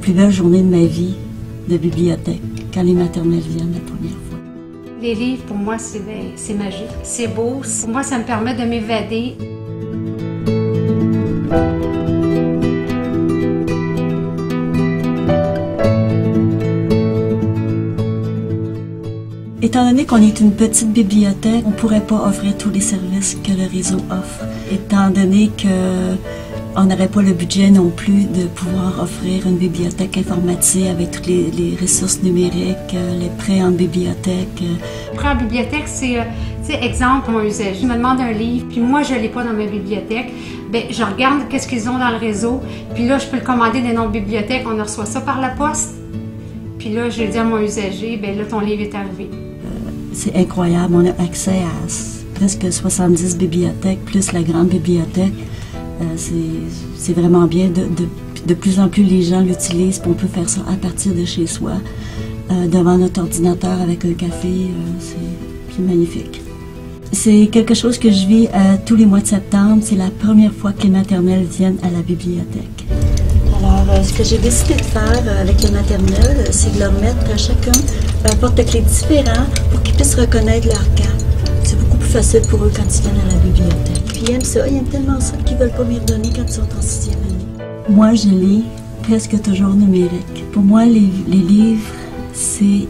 plus belle journée de ma vie de bibliothèque, quand les maternelles viennent la première fois. Les livres, pour moi, c'est magique. C'est beau. Pour moi, ça me permet de m'évader. Étant donné qu'on est une petite bibliothèque, on ne pourrait pas offrir tous les services que le réseau offre. Étant donné qu'on n'aurait pas le budget non plus de pouvoir offrir une bibliothèque informatique avec toutes les ressources numériques, les prêts en bibliothèque. Prêt en bibliothèque, c'est exemple, mon usager. Je me demande un livre, puis moi, je ne l'ai pas dans ma bibliothèque. Bien, je regarde qu'est-ce qu'ils ont dans le réseau, puis là, je peux le commander dans notre bibliothèque. On reçoit ça par la poste. Puis là, je dis à mon usager, bien là, ton livre est arrivé. C'est incroyable, on a accès à presque 70 bibliothèques, plus la grande bibliothèque. C'est vraiment bien. De plus en plus, les gens l'utilisent, puis on peut faire ça à partir de chez soi, devant notre ordinateur avec un café. C'est magnifique. C'est quelque chose que je vis tous les mois de septembre. C'est la première fois que les maternelles viennent à la bibliothèque. Alors, ce que j'ai décidé de faire avec les maternelles, c'est de leur mettre à chacun un porte-clés différent pour qu'ils puissent reconnaître leur cas. C'est beaucoup plus facile pour eux quand ils viennent à la bibliothèque. Puis ils aiment ça, ils aiment tellement ça qu'ils ne veulent pas m'y redonner quand ils sont en 6e année. Moi, je lis presque toujours numérique. Pour moi, les livres, c'est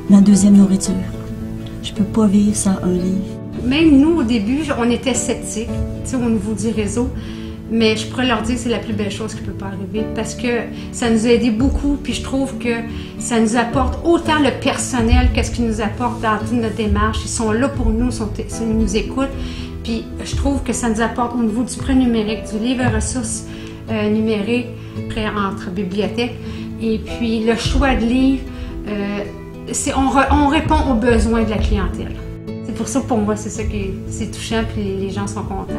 ma deuxième nourriture. Je ne peux pas vivre sans un livre. Même nous, au début, on était sceptiques au niveau du réseau. Mais je pourrais leur dire que c'est la plus belle chose qui peut pas arriver parce que ça nous a aidé beaucoup. Puis je trouve que ça nous apporte autant le personnel qu'est-ce qu'ils nous apporte dans toute notre démarche. Ils sont là pour nous, ils nous écoutent. Puis je trouve que ça nous apporte au niveau du prêt numérique, du livre à ressources numériques, prêt entre bibliothèques. Et puis le choix de livres, on répond aux besoins de la clientèle. C'est pour ça, pour moi, c'est ça qui est touchant, puis les gens sont contents.